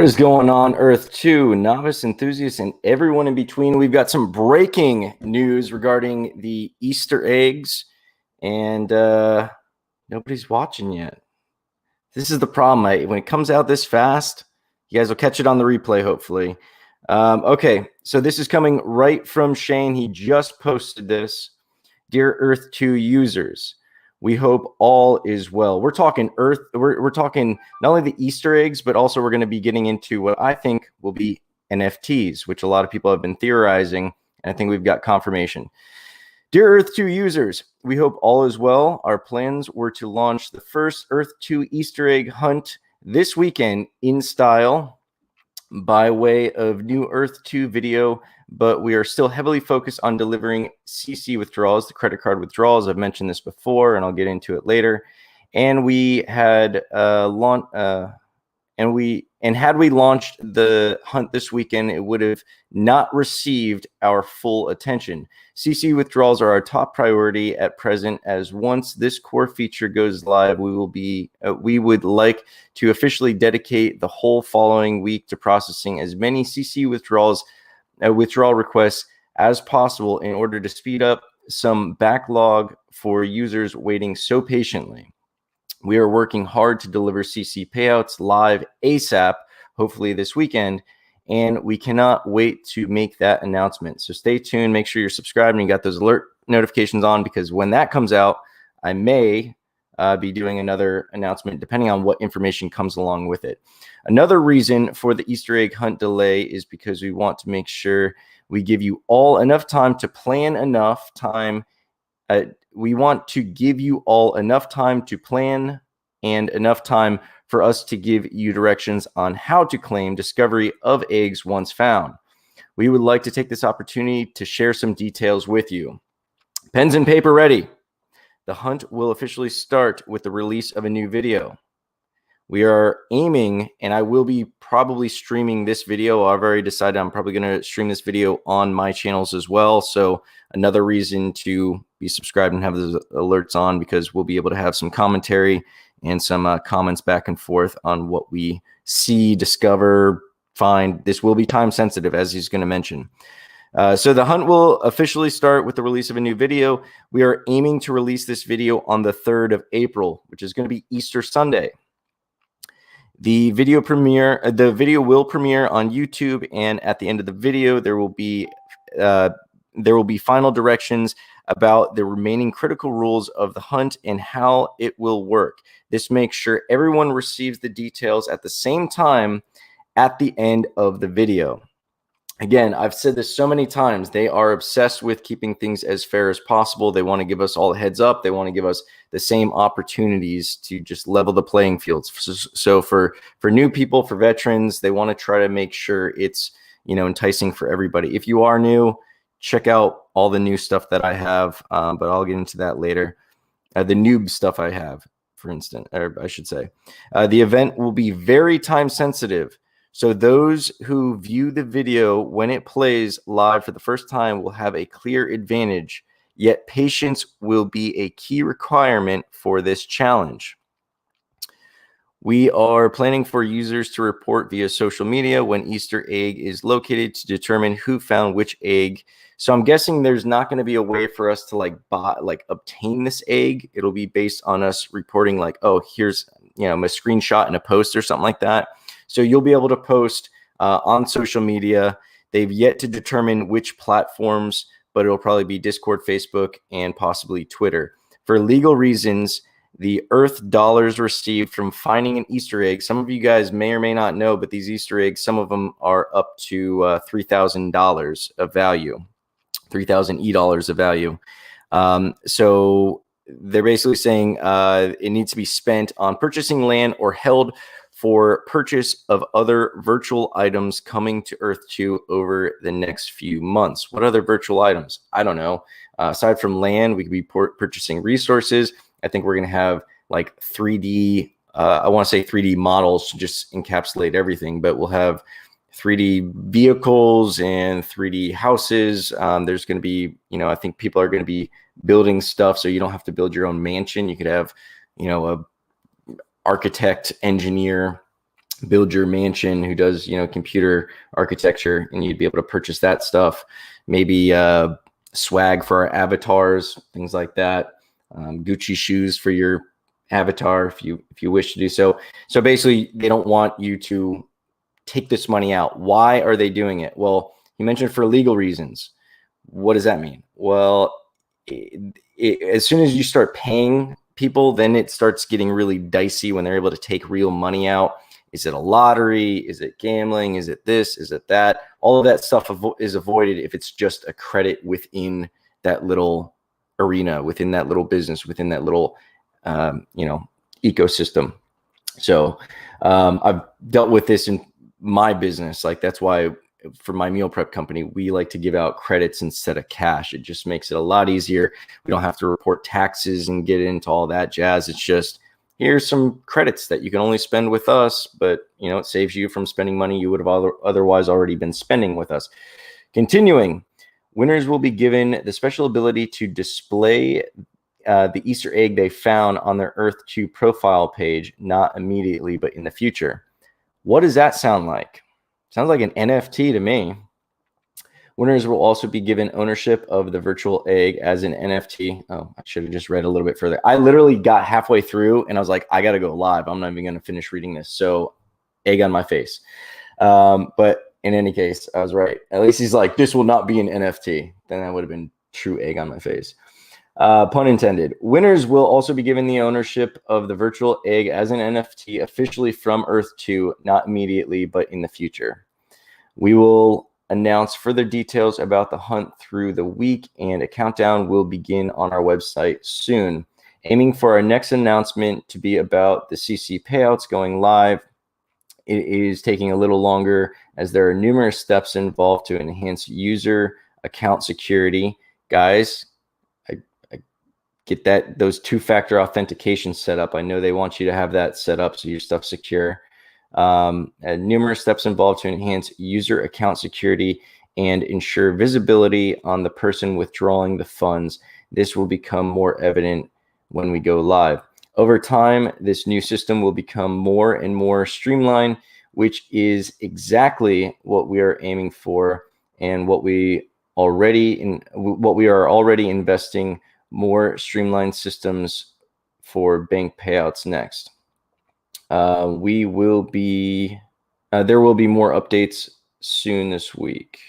What is going on, Earth 2, novice enthusiasts, and everyone in between? We've got some breaking news regarding the Easter eggs, and nobody's watching yet. This is the problem. When it comes out this fast, you guys will catch it on the replay, hopefully. Okay, so this is coming right from Shane. He just posted this. Dear Earth 2 users, we hope all is well. We're talking Earth. We're talking not only the Easter eggs, but also we're going to be getting into what I think will be NFTs, which a lot of people have been theorizing, and I think we've got confirmation. Dear Earth 2 users, we hope all is well. Our plans were to launch the first Earth 2 Easter egg hunt this weekend in style by way of new Earth 2 video, but we are still heavily focused on delivering CC withdrawals, the credit card withdrawals. I've mentioned this before, and I'll get into it later. And we had had we launched the hunt this weekend, it would have not received our full attention. CC withdrawals are our top priority at present, as once this core feature goes live, we would like to officially dedicate the whole following week to processing as many CC withdrawal requests as possible in order to speed up some backlog for users waiting so patiently. We are working hard to deliver CC payouts live ASAP, hopefully this weekend, and we cannot wait to make that announcement. So stay tuned. Make sure you're subscribed and you got those alert notifications on, because when that comes out, I may be doing another announcement depending on what information comes along with it. Another reason for the Easter egg hunt delay is because we want to make sure we give you all enough time to plan enough time. We want to give you all enough time to plan and enough time for us to give you directions on how to claim discovery of eggs once found. We would like to take this opportunity to share some details with you. Pens and paper ready. The hunt will officially start with the release of a new video. We are aiming, and I will be probably streaming this video. I've already decided I'm probably going to stream this video on my channels as well. So another reason to be subscribed and have those alerts on, because we'll be able to have some commentary and some comments back and forth on what we see, discover, find. This will be time sensitive, as he's going to mention. So the hunt will officially start with the release of a new video. We are aiming to release this video on the 3rd of April, which is going to be Easter Sunday. The video will premiere on YouTube, and at the end of the video, there will be final directions about the remaining critical rules of the hunt and how it will work. This makes sure everyone receives the details at the same time at the end of the video. Again, I've said this so many times. They are obsessed with keeping things as fair as possible. They want to give us all a heads up. They want to give us the same opportunities to just level the playing fields. So for new people, for veterans, they want to try to make sure it's, enticing for everybody. If you are new, check out all the new stuff that I have, but I'll get into that later. The noob stuff I have, for instance, or I should say. The event will be very time sensitive. So those who view the video when it plays live for the first time will have a clear advantage, yet patience will be a key requirement for this challenge. We are planning for users to report via social media when Easter egg is located to determine who found which egg. So I'm guessing there's not going to be a way for us to obtain this egg. It'll be based on us reporting oh, here's, a screenshot and a post or something like that. So you'll be able to post on social media. They've yet to determine which platforms, but it'll probably be Discord, Facebook, and possibly Twitter. For legal reasons, the Earth dollars received from finding an Easter egg, some of you guys may or may not know, but these Easter eggs, some of them are up to $3,000 of value, 3,000 E-dollars of value. So they're basically saying it needs to be spent on purchasing land or held for purchase of other virtual items coming to Earth 2 over the next few months. What other virtual items? I don't know. Aside from land, we could be purchasing resources. I think we're going to have 3D, I want to say 3D models to just encapsulate everything, but we'll have 3D vehicles and 3D houses. There's going to be, I think people are going to be building stuff, so you don't have to build your own mansion. You could have, a architect, engineer, build your mansion, who does, computer architecture, and you'd be able to purchase that stuff. Maybe swag for our avatars, things like that. Gucci shoes for your avatar if you wish to do so. So basically, they don't want you to take this money out. Why are they doing it? Well, you mentioned for legal reasons. What does that mean? Well, as soon as you start paying people, then it starts getting really dicey when they're able to take real money out. Is it a lottery? Is it gambling? Is it this? Is it that? All of that stuff is avoided if it's just a credit within that little arena, within that little business, within that little, ecosystem. So I've dealt with this in my business. Like, that's why for my meal prep company, we like to give out credits instead of cash. It just makes it a lot easier. We don't have to report taxes and get into all that jazz. It's just, here's some credits that you can only spend with us, but it saves you from spending money you would have otherwise already been spending with us. Continuing, winners will be given the special ability to display the Easter egg they found on their Earth 2 profile page, not immediately, but in the future. What does that sound like? Sounds like an NFT to me. Winners will also be given ownership of the virtual egg as an NFT. Oh, I should have just read a little bit further. I literally got halfway through and I was like, I got to go live. I'm not even going to finish reading this. So egg on my face. But in any case, I was right. At least he's like, this will not be an NFT. Then that would have been true egg on my face. Pun intended. Winners will also be given the ownership of the virtual egg as an NFT officially from Earth 2, not immediately, but in the future. We will announce further details about the hunt through the week, and a countdown will begin on our website soon. Aiming for our next announcement to be about the CC payouts going live. It is taking a little longer as there are numerous steps involved to enhance user account security. Guys, get those two-factor authentication set up. I know they want you to have that set up so your stuff's secure. Numerous steps involved to enhance user account security and ensure visibility on the person withdrawing the funds. This will become more evident when we go live. Over time, this new system will become more and more streamlined, which is exactly what we are aiming for and what we are already investing more streamlined systems for bank payouts next. There will be more updates soon this week.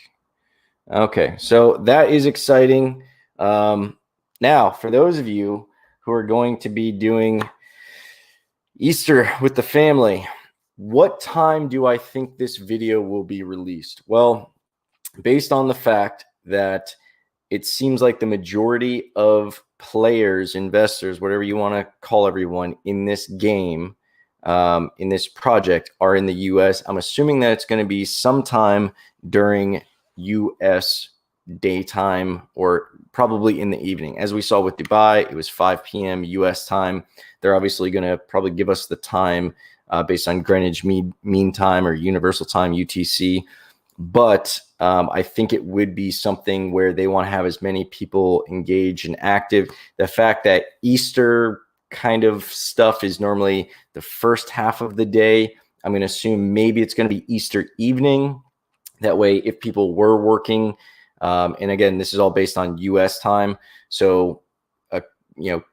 Okay, so that is exciting. Now, for those of you who are going to be doing Easter with the family, what time do I think this video will be released? Well, based on the fact that it seems like the majority of players, investors, whatever you want to call everyone in this game, in this project, are in the US. I'm assuming that it's going to be sometime during US daytime, or probably in the evening. As we saw with Dubai, it was 5 p.m. US time. They're obviously going to probably give us the time based on Greenwich Mean Time or Universal Time, UTC. But I think it would be something where they want to have as many people engaged and active. The fact that Easter kind of stuff is normally the first half of the day, I'm going to assume maybe it's going to be Easter evening. That way, if people were working, and again, this is all based on US time, so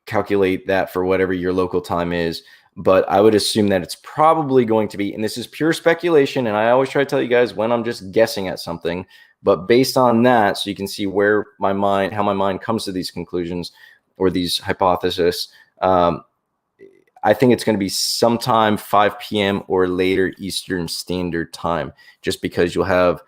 calculate that for whatever your local time is. But I would assume that it's probably going to be, and this is pure speculation, and I always try to tell you guys when I'm just guessing at something, but based on that, so you can see how my mind comes to these conclusions or these hypotheses, I think it's going to be sometime 5 p.m. or later Eastern Standard Time, just because you'll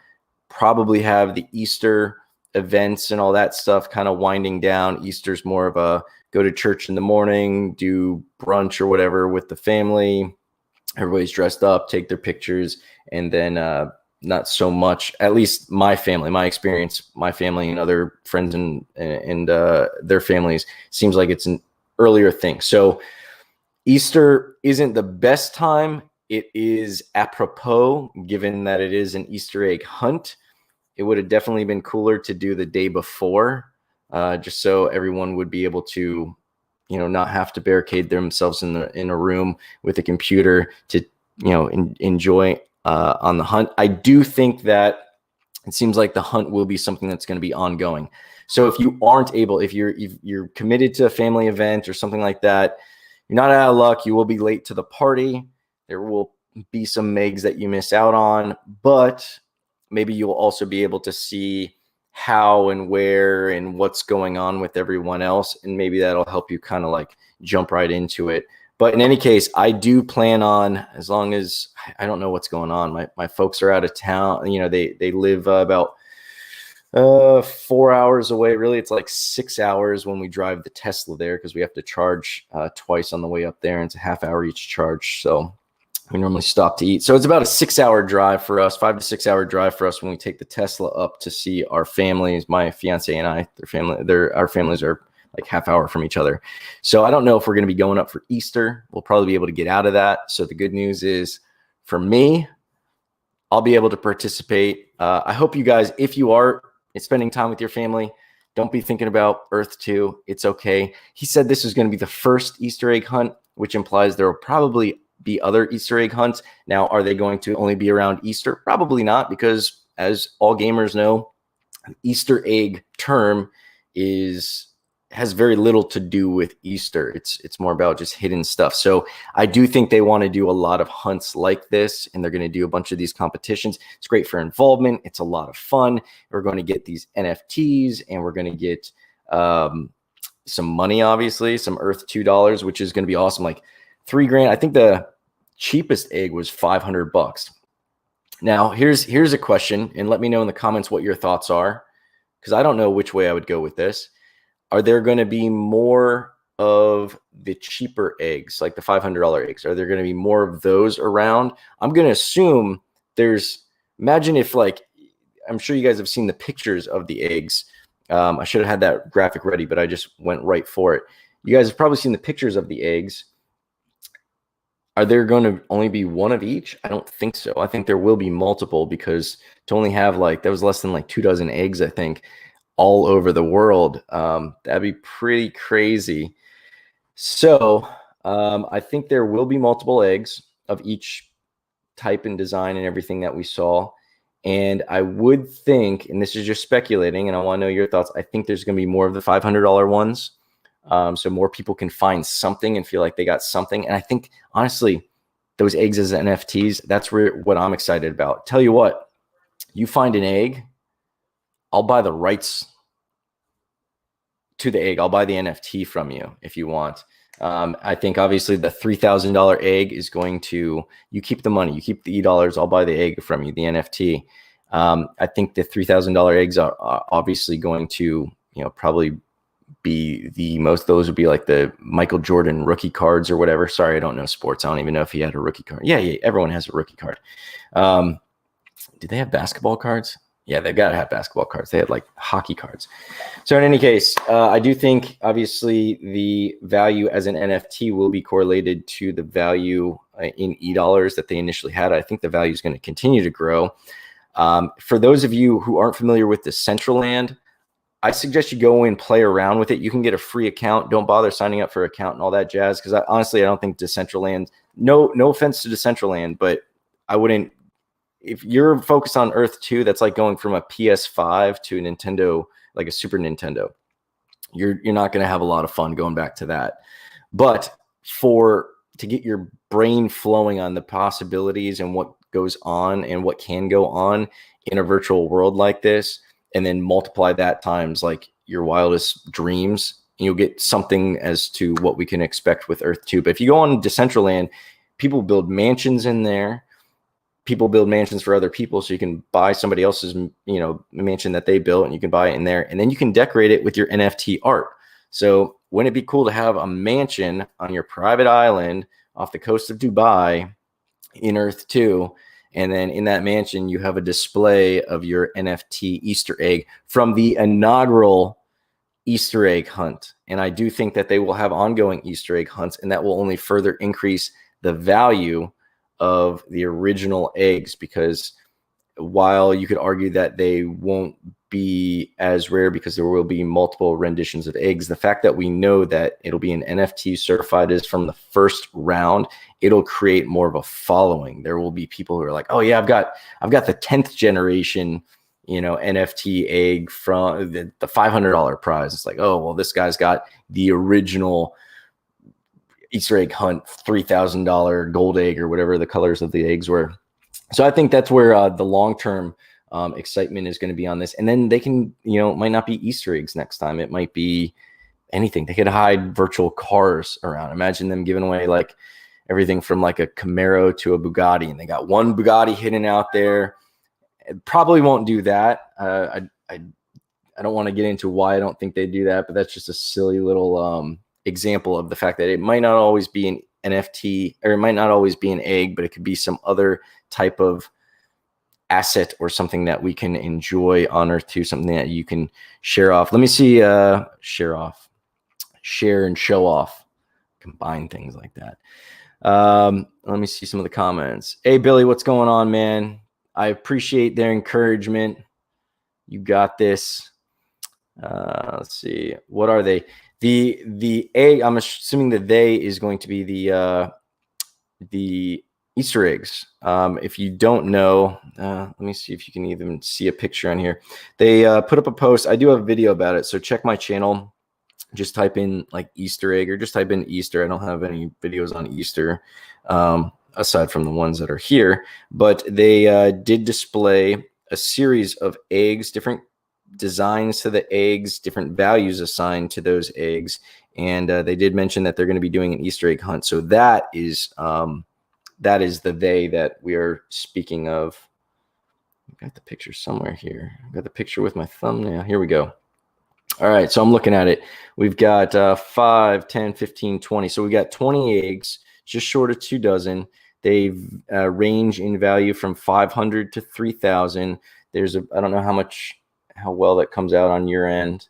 probably have the Easter events and all that stuff kind of winding down. Easter's more of a go to church in the morning, do brunch or whatever with the family. Everybody's dressed up, take their pictures, and then not so much, at least my family, my experience, my family and other friends and their families, seems like it's an earlier thing. So Easter isn't the best time. It is apropos, given that it is an Easter egg hunt. It would have definitely been cooler to do the day before, just so everyone would be able to, not have to barricade themselves in a room with a computer to, enjoy on the hunt. I do think that it seems like the hunt will be something that's going to be ongoing. So if you aren't able, if you're committed to a family event or something like that, you're not out of luck. You will be late to the party. There will be some megs that you miss out on, but maybe you'll also be able to see how and where and what's going on with everyone else. And maybe that'll help you kind of like jump right into it. But in any case, I do plan on, as long as I don't know what's going on. My folks are out of town. They live about 4 hours away. Really, it's like 6 hours when we drive the Tesla there, because we have to charge twice on the way up there, and it's a half hour each charge. So we normally stop to eat. So it's about a 6 hour drive for us, 5 to 6 hour drive for us when we take the Tesla up to see our families. My fiance and I, our families are like half hour from each other. So I don't know if we're going to be going up for Easter. We'll probably be able to get out of that. So the good news is, for me, I'll be able to participate. I hope you guys, if you are spending time with your family, don't be thinking about Earth 2. It's okay. He said this is going to be the first Easter egg hunt, which implies there will probably be other Easter egg hunts. Now, are they going to only be around Easter? Probably not, because as all gamers know, Easter egg term has very little to do with Easter. It's more about just hidden stuff. So I do think they want to do a lot of hunts like this, and they're going to do a bunch of these competitions. It's great for involvement. It's a lot of fun. We're going to get these NFTs, and we're going to get some money, obviously, some Earth $2, which is going to be awesome. Like $3,000. I think the cheapest egg was $500. Now, here's a question, and let me know in the comments what your thoughts are, because I don't know which way I would go with this. Are there going to be more of the cheaper eggs, like the $500 eggs? Are there going to be more of those around? I'm going to assume imagine if, like, I'm sure you guys have seen the pictures of the eggs. I should have had that graphic ready, but I just went right for it. You guys have probably seen the pictures of the eggs. Are there going to only be one of each? I don't think so. I think there will be multiple, because to only have that was less than like 24 eggs, I think, all over the world. That'd be pretty crazy. So I think there will be multiple eggs of each type and design and everything that we saw. And I would think, and this is just speculating, and I want to know your thoughts, I think there's going to be more of the $500 ones. So more people can find something and feel like they got something. And I think, honestly, those eggs as NFTs, that's what I'm excited about. Tell you what, you find an egg, I'll buy the rights to the egg. I'll buy the NFT from you if you want. I think obviously the $3,000 egg is going to, you keep the money, you keep the $E, I'll buy the egg from you, the NFT. I think the $3,000 eggs are obviously going to, probably be the most, those would be like the Michael Jordan rookie cards or whatever. Sorry, I don't know sports. I don't even know if he had a rookie card. Yeah, everyone has a rookie card. Do they have basketball cards? Yeah, they've got to have basketball cards. They had like hockey cards. So in any case, I do think obviously the value as an NFT will be correlated to the value in $E that they initially had. I think the value is going to continue to grow. For those of you who aren't familiar with the Decentraland, I suggest you go and play around with it. You can get a free account. Don't bother signing up for an account and all that jazz, because honestly, I don't think Decentraland, no offense to Decentraland, but I wouldn't, if you're focused on Earth 2, that's like going from a PS5 to a Nintendo, like a Super Nintendo. You're not going to have a lot of fun going back to that. But to get your brain flowing on the possibilities and what goes on and what can go on in a virtual world like this, and then multiply that times like your wildest dreams, and you'll get something as to what we can expect with Earth 2. But if you go on Decentraland, people build mansions in there. People build mansions for other people, so you can buy somebody else's, mansion that they built, and you can buy it in there, and then you can decorate it with your NFT art. So wouldn't it be cool to have a mansion on your private island off the coast of Dubai in Earth 2? And then in that mansion, you have a display of your NFT Easter egg from the inaugural Easter egg hunt. And I do think that they will have ongoing Easter egg hunts, and that will only further increase the value of the original eggs, because while you could argue that they won't be as rare because there will be multiple renditions of eggs. The fact that we know that it'll be an NFT certified is from the first round, it'll create more of a following. There will be people who are like, oh yeah, I've got the 10th generation, you know, NFT egg from the $500 prize. It's like, oh, well, this guy's got the original Easter egg hunt $3,000 gold egg or whatever the colors of the eggs were. So I think that's where the long-term excitement is going to be on this. And then they can, you know, it might not be Easter eggs next time. It might be anything. They could hide virtual cars around. Imagine them giving away like everything from like a Camaro to a Bugatti, and they got one Bugatti hidden out there. It probably won't do that. I don't want to get into why I don't think they do that, but that's just a silly little example of the fact that it might not always be an NFT, or it might not always be an egg, but it could be some other type of asset or something that we can enjoy on Earth 2, something that you can share off. Let me see, share and show off, combine things like that. Let me see some of the comments. Hey, Billy, what's going on, man? I appreciate their encouragement. You got this. Let's see. What are they? The egg, I'm assuming that they is going to be the Easter eggs. If you don't know, let me see if you can even see a picture on here. They put up a post. I do have a video about it, so check my channel. Just type in like Easter egg, or just type in Easter. I don't have any videos on Easter aside from the ones that are here, but they did display a series of eggs, different designs to the eggs, different values assigned to those eggs, and they did mention that they're going to be doing an Easter egg hunt. So that is the they that we are speaking of. I've got the picture somewhere here. I've got the picture with my thumbnail. Here we go. All right, so I'm looking at it. We've got 5, 10, 15, 20. So we got 20 eggs, just short of 2 dozen. They range in value from 500 to 3,000. There's I don't know how well that comes out on your end,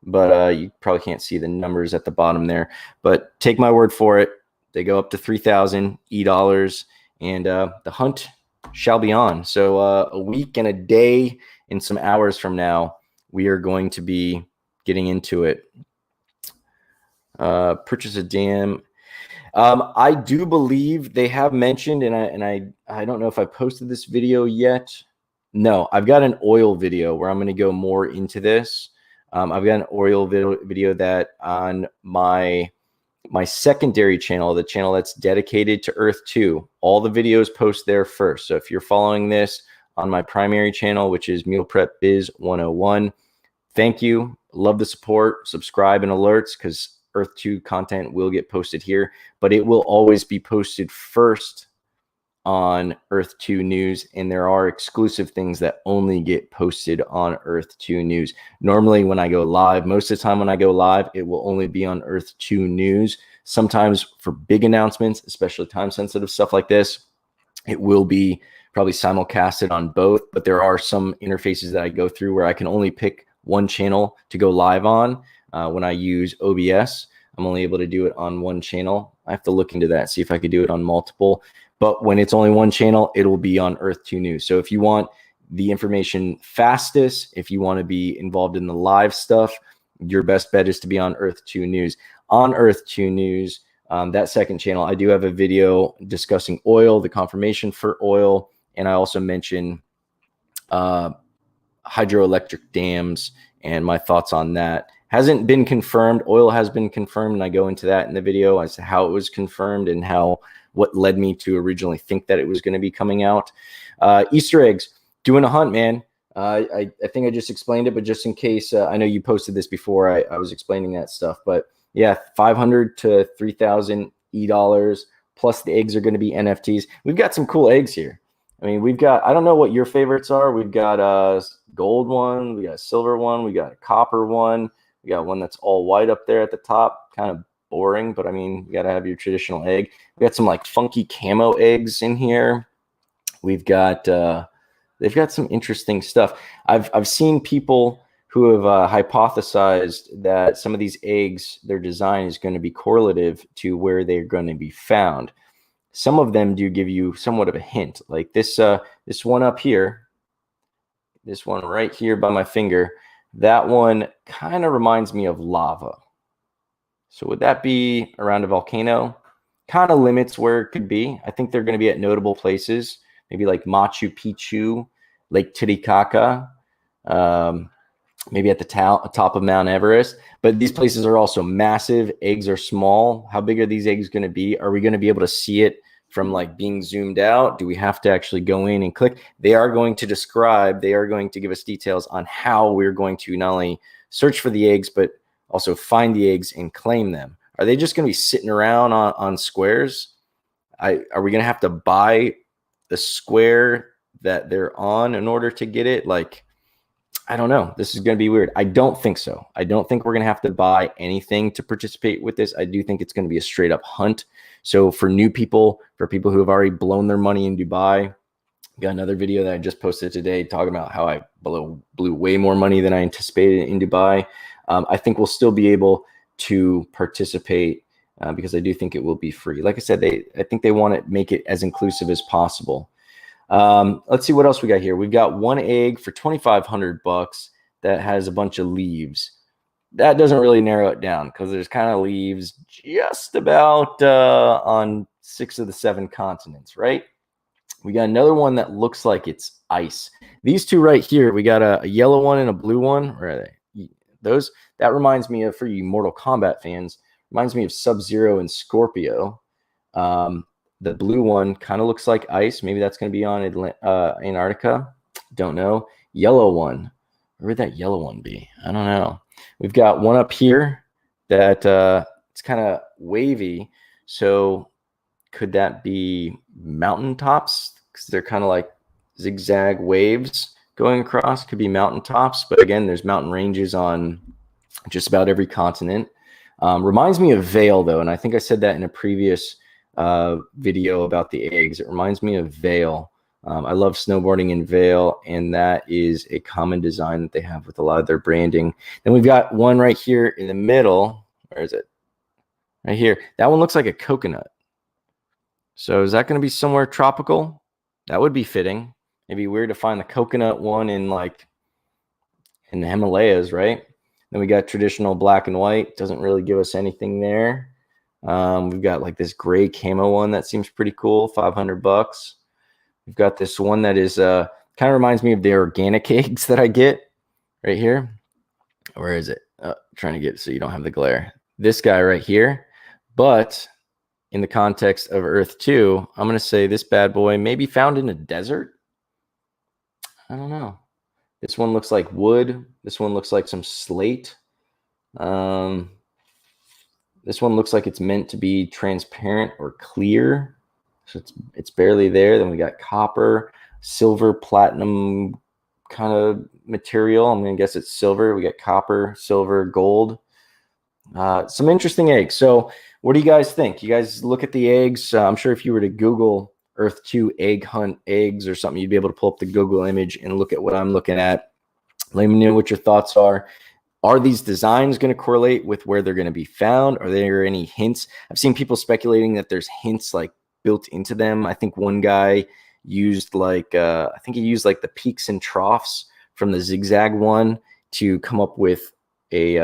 but you probably can't see the numbers at the bottom there. But take my word for it, they go up to 3,000 dollars, and the hunt shall be on. So a week and a day and some hours from now, we are going to be getting into it. Purchase a dam. I do believe they have mentioned, and I don't know if I posted this video yet. No, I've got an oil video where I'm going to go more into this. I've got an oil video that on my secondary channel, the channel that's dedicated to Earth 2. All the videos post there first. So if you're following this on my primary channel, which is Meal Prep Biz 101, thank you. Love the support. Subscribe and alerts, because Earth 2 content will get posted here, but it will always be posted first on Earth 2 News, and there are exclusive things that only get posted on Earth 2 News. Normally when I go live, most of the time when I go live, it will only be on Earth 2 News. Sometimes for big announcements, especially time-sensitive stuff like this, it will be probably simulcasted on both, but there are some interfaces that I go through where I can only pick one channel to go live on. When I use OBS, I'm only able to do it on one channel. I have to look into that, see if I could do it on multiple. But when it's only one channel, it will be on Earth 2 News. So if you want the information fastest, if you want to be involved in the live stuff, your best bet is to be on Earth 2 News. On Earth 2 News, that second channel, I do have a video discussing oil, the confirmation for oil, and I also mention hydroelectric dams and my thoughts on that. Hasn't been confirmed. Oil has been confirmed, and I go into that in the video as to how it was confirmed and what led me to originally think that it was going to be coming out. Easter eggs, doing a hunt, man. I think I just explained it, but just in case, I know you posted this before, I was explaining that stuff. But yeah, 500 to 3,000 dollars, plus the eggs are going to be NFTs. We've got some cool eggs here. I mean, we've got, I don't know what your favorites are. We've got a gold one, we got a silver one, we got a copper one, we got one that's all white up there at the top, kind of boring, but I mean, you got to have your traditional egg. We got some like funky camo eggs in here. We've got, they've got some interesting stuff. I've seen people who have hypothesized that some of these eggs, their design is going to be correlative to where they're going to be found. Some of them do give you somewhat of a hint, like this one up here. this one right here by my finger, that one kind of reminds me of lava. So would that be around a volcano? Kind of limits where it could be. I think they're going to be at notable places, maybe like Machu Picchu, Lake Titicaca, maybe at the top of Mount Everest. But these places are also massive. Eggs are small. How big are these eggs going to be? Are we going to be able to see it from like being zoomed out? Do we have to actually go in and click? They are going to describe, they are going to give us details on how we're going to not only search for the eggs, but also find the eggs and claim them. Are they just going to be sitting around on squares? Are we going to have to buy the square that they're on in order to get it? Like, I don't know. This is going to be weird. I don't think so. I don't think we're going to have to buy anything to participate with this. I do think it's going to be a straight up hunt. So for new people, for people who have already blown their money in Dubai, got another video that I just posted today talking about how I blew way more money than I anticipated in Dubai. I think we'll still be able to participate because I do think it will be free. Like I said, I think they want to make it as inclusive as possible. Let's see what else we got here. We've got one egg for 2,500 bucks that has a bunch of leaves. That doesn't really narrow it down because there's kind of leaves just about on 6 of the 7 continents, right? We got another one that looks like it's ice. These two right here, we got a yellow one and a blue one. Where are they? Those, that reminds me of, for you Mortal Kombat fans, reminds me of Sub-Zero and Scorpio. The blue one kind of looks like ice. Maybe that's going to be on Antarctica. Don't know. Yellow one. Where would that yellow one be? I don't know. We've got one up here that it's kind of wavy. So could that be mountaintops? Because they're kind of like zigzag waves going across. Could be mountaintops. But again, there's mountain ranges on just about every continent. Reminds me of Vail, though. And I think I said that in a previous video about the eggs. It reminds me of Vail. I love snowboarding in Vail, and that is a common design that they have with a lot of their branding. Then we've got one right here in the middle. Where is it? Right here. That one looks like a coconut. So is that going to be somewhere tropical? That would be fitting. It'd be weird to find the coconut one in like in the Himalayas, right? Then we got traditional black and white. Doesn't really give us anything there. We've got like this gray camo one that seems pretty cool, 500 bucks. We've got this one that is kind of reminds me of the organic eggs that I get right here. Where is it? Trying to get it so you don't have the glare. This guy right here. But in the context of Earth 2, I'm going to say this bad boy may be found in a desert. I don't know. This one looks like wood. This one looks like some slate. This one looks like it's meant to be transparent or clear. So it's barely there. Then we got copper, silver, platinum kind of material. I'm going to guess it's silver. We got copper, silver, gold. Some interesting eggs. So what do you guys think? You guys look at the eggs. I'm sure if you were to Google Earth 2 egg hunt eggs or something, you'd be able to pull up the Google image and look at what I'm looking at. Let me know what your thoughts are. Are these designs going to correlate with where they're going to be found? Are there any hints? I've seen people speculating that there's hints like built into them. I think one guy used like, I think he used like the peaks and troughs from the zigzag one to come up with a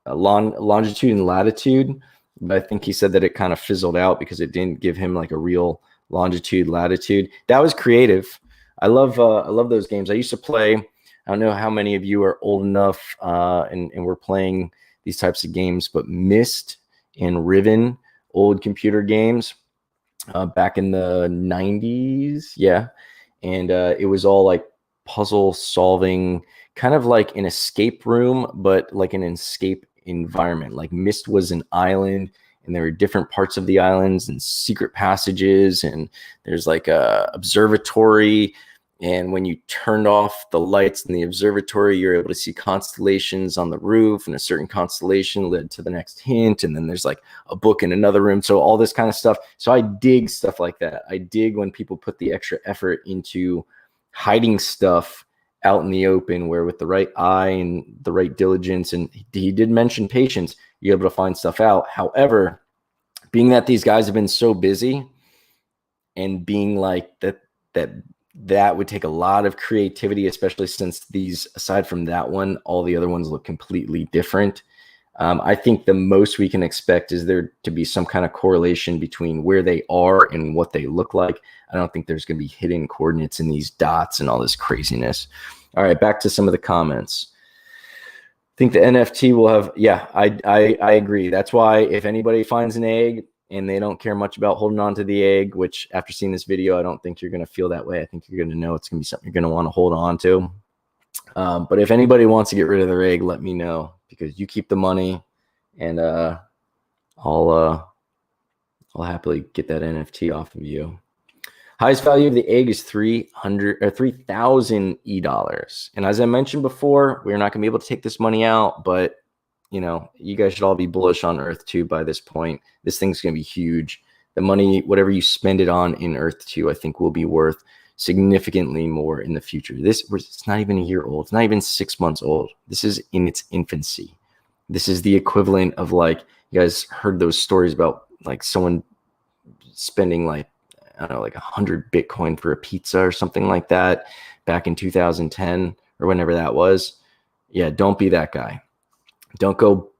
longitude and latitude. But I think he said that it kind of fizzled out because it didn't give him like a real longitude, latitude. That was creative. I love those games. I used to play. I don't know how many of you are old enough and we're playing these types of games, but Myst and Riven, old computer games back in the 90s. Yeah. And it was all like puzzle solving, kind of like an escape room, but like an escape environment. Like Myst was an island and there were different parts of the islands and secret passages, and there's like a observatory. And when you turned off the lights in the observatory, you're able to see constellations on the roof, and a certain constellation led to the next hint. And then there's like a book in another room. So all this kind of stuff. So I dig stuff like that. I dig when people put the extra effort into hiding stuff out in the open, where with the right eye and the right diligence, and he did mention patience, you're able to find stuff out. However, being that these guys have been so busy and being like that that would take a lot of creativity, especially since these, aside from that one, all the other ones look completely different. I think the most we can expect is there to be some kind of correlation between where they are and what they look like. I don't think there's going to be hidden coordinates in these dots and all this craziness. All right, back to some of the comments. I think the NFT will have, yeah, I agree. That's why if anybody finds an egg and they don't care much about holding on to the egg, which after seeing this video, I don't think you're going to feel that way. I think you're going to know it's going to be something you're going to want to hold on to. But if anybody wants to get rid of their egg, let me know, because you keep the money, and I'll happily get that NFT off of you. Highest value of the egg is 3,000 dollars. And as I mentioned before, we're not going to be able to take this money out, but you know, you guys should all be bullish on Earth 2 by this point. This thing's going to be huge. The money, whatever you spend it on in Earth 2, I think will be worth significantly more in the future. It's not even a year old. It's not even 6 months old. This is in its infancy. This is the equivalent of, like, you guys heard those stories about like someone spending like, I don't know, like 100 Bitcoin for a pizza or something like that back in 2010 or whenever that was. Yeah, don't be that guy. Don't go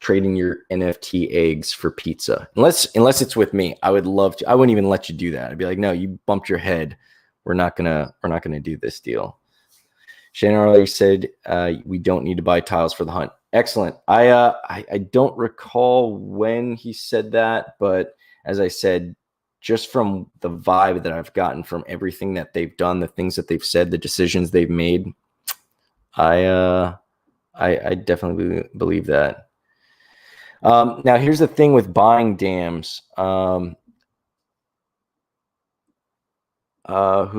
trading your NFT eggs for pizza. Unless it's with me. I would love to. I wouldn't even let you do that. I'd be like, no, you bumped your head. We're not gonna do this deal. Shannon earlier said we don't need to buy tiles for the hunt. Excellent. I don't recall when he said that, but as I said, just from the vibe that I've gotten from everything that they've done, the things that they've said, the decisions they've made, I definitely believe that. Now, here's the thing with buying dams. Who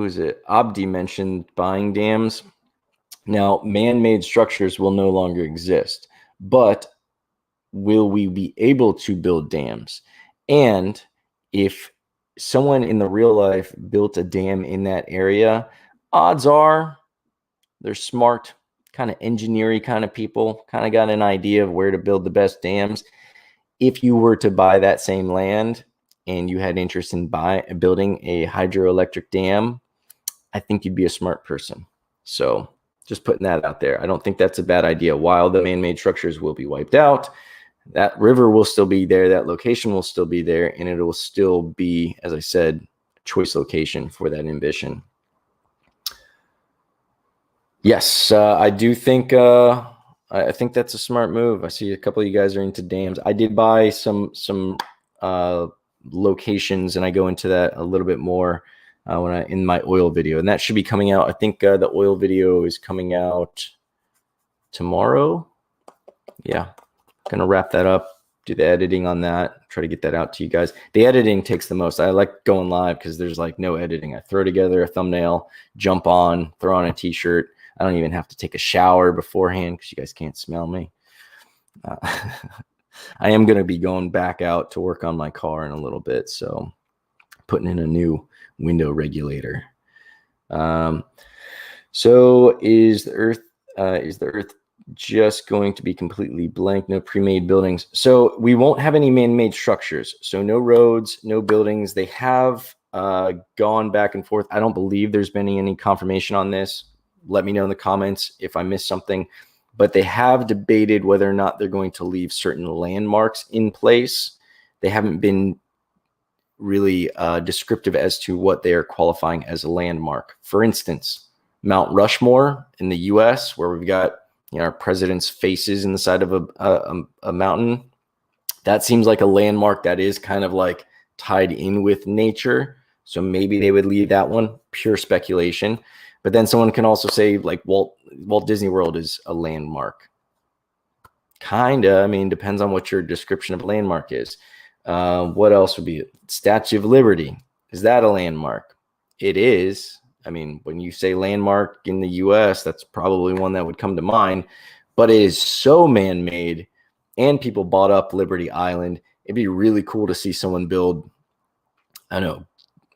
is it? Abdi mentioned buying dams. Now, man-made structures will no longer exist, but will we be able to build dams? And if someone in the real life built a dam in that area, odds are they're smart, kind of engineering kind of people, kind of got an idea of where to build the best dams. If you were to buy that same land and you had interest in building a hydroelectric dam, I think you'd be a smart person. So just putting that out there. I don't think that's a bad idea. While the man-made structures will be wiped out, that river will still be there, that location will still be there, and it will still be, as I said, choice location for that ambition. Yes, I do think I think that's a smart move. I see a couple of you guys are into dams. I did buy some locations, and I go into that a little bit more in my oil video, and that should be coming out. I think the oil video is coming out tomorrow. Yeah, gonna wrap that up, do the editing on that, try to get that out to you guys. The editing takes the most. I like going live because there's like no editing. I throw together a thumbnail, jump on, throw on a t-shirt. I don't even have to take a shower beforehand because you guys can't smell me. I am going to be going back out to work on my car in a little bit, so putting in a new window regulator. So is the Earth just going to be completely blank? No pre-made buildings. So we won't have any man-made structures. So no roads, no buildings. They have gone back and forth. I don't believe there's been any confirmation on this. Let me know in the comments if I missed something, but they have debated whether or not they're going to leave certain landmarks in place. They haven't been really descriptive as to what they are qualifying as a landmark. For instance, Mount Rushmore in the US, where we've got, you know, our president's faces in the side of a mountain. That seems like a landmark that is kind of like tied in with nature. So maybe they would leave that one. Pure speculation. But then someone can also say like Walt Disney World is a landmark. Kinda. I mean, depends on what your description of a landmark is. What else would be it? Statue of Liberty. Is that a landmark? It is. I mean, when you say landmark in the US, that's probably one that would come to mind. But it is so man-made, and people bought up Liberty Island. It'd be really cool to see someone build, I don't know,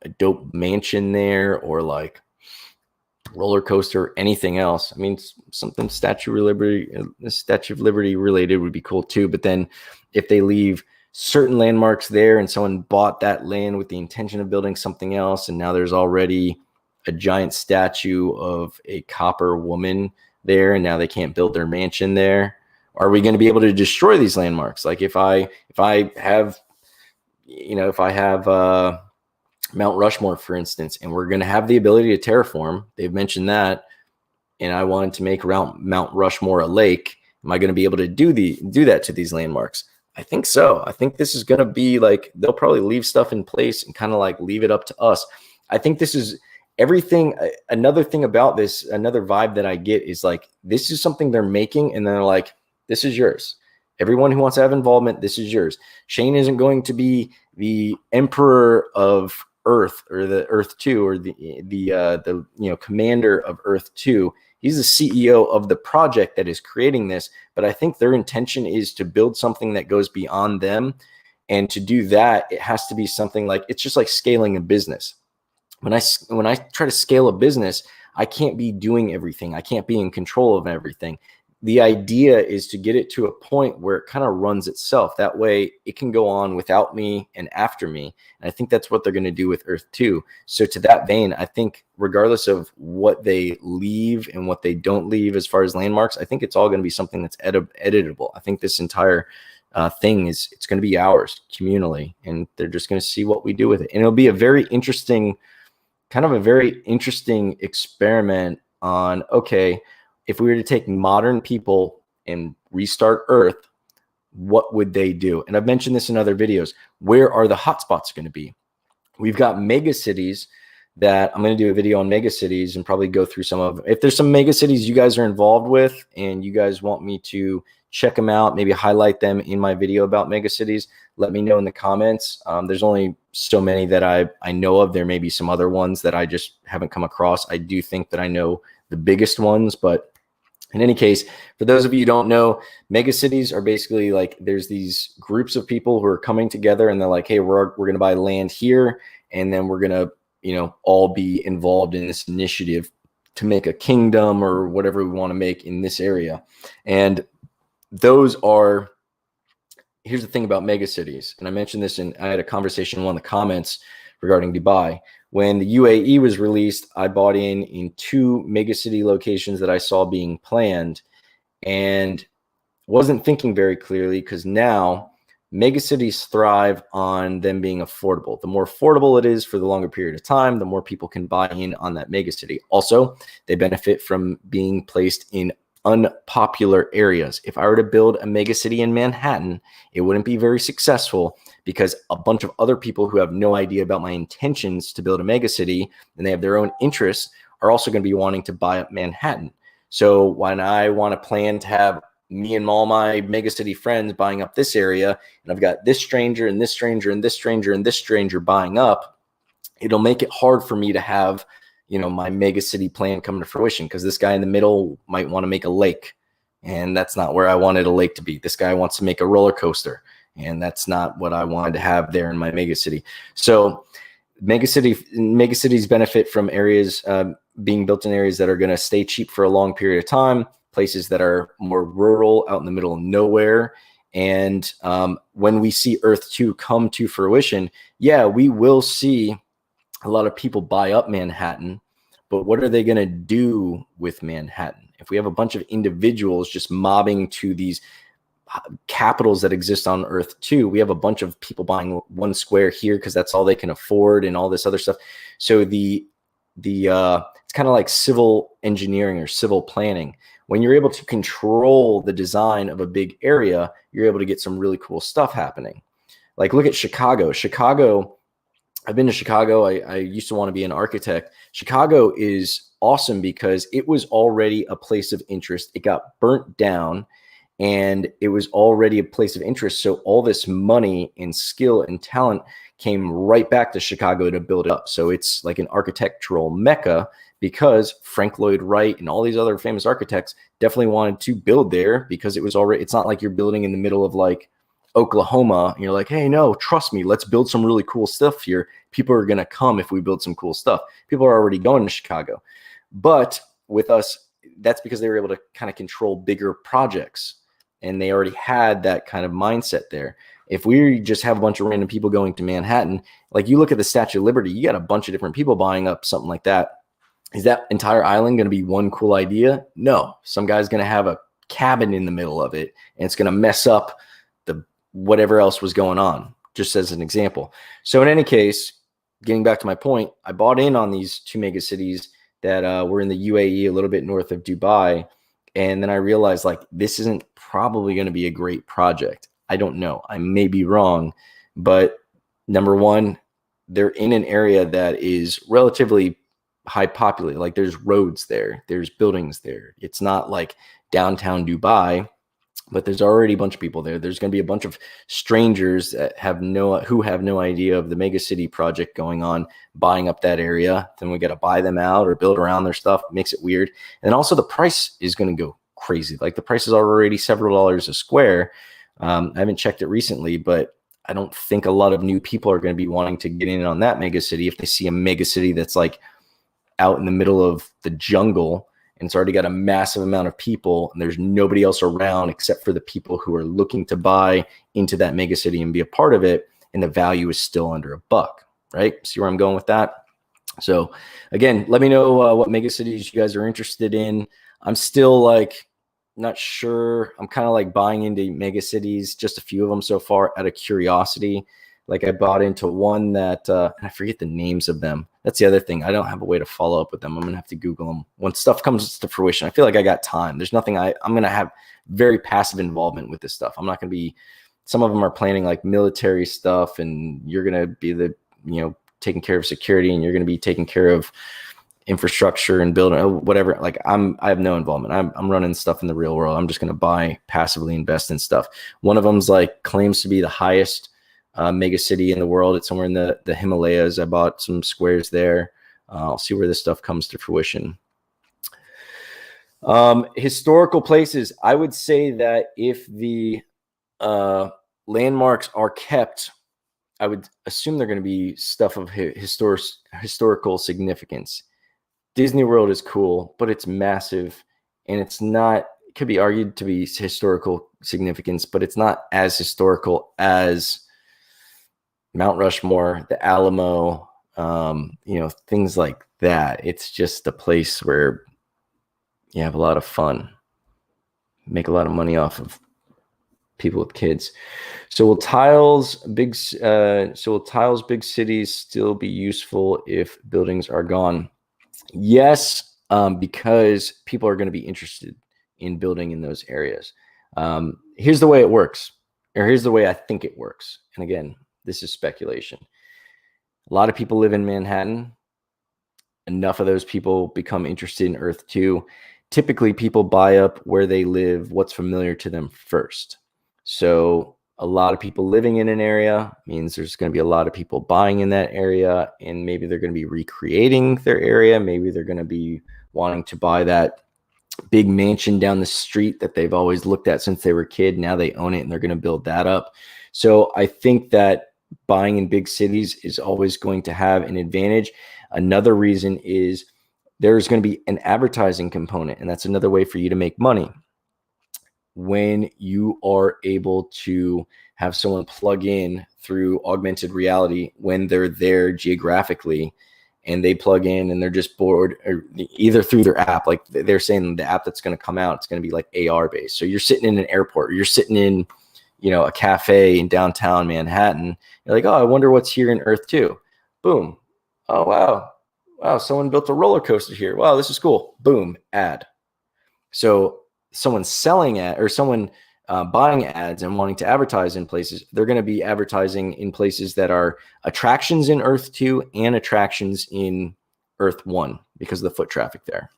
a dope mansion there, or like roller coaster, anything else. I mean, something Statue of Liberty related would be cool too. But then if they leave certain landmarks there and someone bought that land with the intention of building something else, and now there's already a giant statue of a copper woman there, and now they can't build their mansion there? Are we going to be able to destroy these landmarks? Like if I have, if I have Mount Rushmore, for instance, and we're going to have the ability to terraform, they've mentioned that, and I wanted to make Mount Rushmore a lake, am I going to be able to do that to these landmarks? I think so. I think this is going to be like, they'll probably leave stuff in place and kind of like leave it up to us. I think this is everything. Another thing about this, another vibe that I get is like, this is something they're making and they're like, this is yours. Everyone who wants to have involvement, this is yours. Shane isn't going to be the emperor of Earth or the Earth 2 or the commander of Earth 2. He's the CEO of the project that is creating this, but I think their intention is to build something that goes beyond them. And to do that, it has to be something like, it's just like scaling a business. When I try to scale a business, I can't be doing everything. I can't be in control of everything. The idea is to get it to a point where it kind of runs itself. That way it can go on without me and after me. And I think that's what they're going to do with Earth 2. So to that vein, I think regardless of what they leave and what they don't leave as far as landmarks, I think it's all going to be something that's editable. I think this entire thing it's going to be ours communally, and they're just going to see what we do with it. And it'll be a very interesting experiment on, okay, if we were to take modern people and restart Earth, what would they do? And I've mentioned this in other videos. Where are the hotspots going to be? We've got mega cities that I'm going to do a video on mega cities and probably go through some of them. If there's some mega cities you guys are involved with and you guys want me to check them out, maybe highlight them in my video about mega cities, let me know in the comments. There's only so many that I know of. There may be some other ones that I just haven't come across. I do think that I know the biggest ones, but in any case, for those of you who don't know, mega cities are basically like, there's these groups of people who are coming together and they're like, hey, we're going to buy land here, and then we're going to, all be involved in this initiative to make a kingdom or whatever we want to make in this area. And here's the thing about mega cities. And I mentioned this, and I had a conversation in one of the comments regarding Dubai. When the UAE was released, I bought in 2 megacity locations that I saw being planned and wasn't thinking very clearly, because now megacities thrive on them being affordable. The more affordable it is for the longer period of time, the more people can buy in on that megacity. Also, they benefit from being placed in unpopular areas. If I were to build a megacity in Manhattan, it wouldn't be very successful because a bunch of other people who have no idea about my intentions to build a megacity and they have their own interests are also going to be wanting to buy up Manhattan. So when I want to plan to have me and all my megacity friends buying up this area, and I've got this stranger and this stranger and this stranger and this stranger buying up, it'll make it hard for me to have my mega city plan come to fruition, because this guy in the middle might want to make a lake, and that's not where I wanted a lake to be. This guy wants to make a roller coaster, and that's not what I wanted to have there in my mega city. So mega cities benefit from areas being built in areas that are going to stay cheap for a long period of time, places that are more rural, out in the middle of nowhere. And when we see Earth 2 come to fruition, yeah, we will see a lot of people buy up Manhattan, but what are they going to do with Manhattan? If we have a bunch of individuals just mobbing to these capitals that exist on Earth 2, we have a bunch of people buying 1 square here because that's all they can afford and all this other stuff. So it's kind of like civil engineering or civil planning. When you're able to control the design of a big area, you're able to get some really cool stuff happening. Like look at Chicago. I've been to Chicago. I used to want to be an architect. Chicago is awesome because it was already a place of interest. It got burnt down and it was already a place of interest. So all this money and skill and talent came right back to Chicago to build it up. So it's like an architectural mecca because Frank Lloyd Wright and all these other famous architects definitely wanted to build there because it's not like you're building in the middle of like Oklahoma and you're like, hey, no, trust me, let's build some really cool stuff here. People are going to come if we build some cool stuff. People are already going to Chicago. But with us, that's because they were able to kind of control bigger projects and they already had that kind of mindset there. If we just have a bunch of random people going to Manhattan, like you look at the Statue of Liberty, you got a bunch of different people buying up something like that. Is that entire island going to be one cool idea? No. Some guy's going to have a cabin in the middle of it, and it's going to mess up the whatever else was going on, just as an example. So in any case, getting back to my point, I bought in on these two mega cities that were in the UAE, a little bit north of Dubai. And then I realized, like, this isn't probably going to be a great project. I don't know. I may be wrong. But number one, they're in an area that is relatively high populated. Like, there's roads there, there's buildings there. It's not like downtown Dubai, but there's already a bunch of people there. There's going to be a bunch of strangers that have no idea of the mega city project going on, buying up that area. Then we got to buy them out or build around their stuff. Makes it weird. And also the price is going to go crazy. Like, the prices are already several dollars a square. I haven't checked it recently, but I don't think a lot of new people are going to be wanting to get in on that mega city if they see a mega city that's like out in the middle of the jungle, and it's already got a massive amount of people, and there's nobody else around except for the people who are looking to buy into that mega city and be a part of it, and the value is still under $1, right? See where I'm going with that? So again, let me know what mega cities you guys are interested in. I'm still like not sure. I'm kind of like buying into mega cities, just a few of them so far out of curiosity. Like, I bought into one that I forget the names of them. That's the other thing. I don't have a way to follow up with them. I'm going to have to Google them when stuff comes to fruition. I feel like I got time. There's nothing I'm going to have very passive involvement with this stuff. I'm not going to be, some of them are planning like military stuff, and you're going to be the, taking care of security, and you're going to be taking care of infrastructure and building whatever. Like, I have no involvement. I'm running stuff in the real world. I'm just going to buy, passively invest in stuff. One of them's like claims to be the highest mega city in the world. It's somewhere in the Himalayas. I bought some squares there. I'll see where this stuff comes to fruition. Historical places. I would say that if the landmarks are kept, I would assume they're going to be stuff of historical significance. Disney World is cool, but it's massive, and it's not, it could be argued to be historical significance, but it's not as historical as Mount Rushmore, the Alamo, things like that. It's just a place where you have a lot of fun, make a lot of money off of people with kids. So will tiles big cities still be useful if buildings are gone? Yes, because people are going to be interested in building in those areas. Here's the way it works, or here's the way I think it works. And again, this is speculation. A lot of people live in Manhattan. Enough of those people become interested in Earth 2. Typically, people buy up where they live, what's familiar to them first. So a lot of people living in an area means there's going to be a lot of people buying in that area, and maybe they're going to be recreating their area. Maybe they're going to be wanting to buy that big mansion down the street that they've always looked at since they were a kid. Now they own it, and they're going to build that up. So I think that buying in big cities is always going to have an advantage. Another reason is there's going to be an advertising component, and that's another way for you to make money. When you are able to have someone plug in through augmented reality when they're there geographically, and they plug in and they're just bored, or either through their app, like they're saying the app that's going to come out, it's going to be like AR based. So you're sitting in an airport, or you're sitting in, a cafe in downtown Manhattan. You're like, oh, I wonder what's here in Earth 2. Boom. Oh, wow, someone built a roller coaster here. Wow, this is cool. Boom, ad. So someone selling ad, or someone buying ads and wanting to advertise in places, they're going to be advertising in places that are attractions in Earth 2 and attractions in Earth 1 because of the foot traffic there.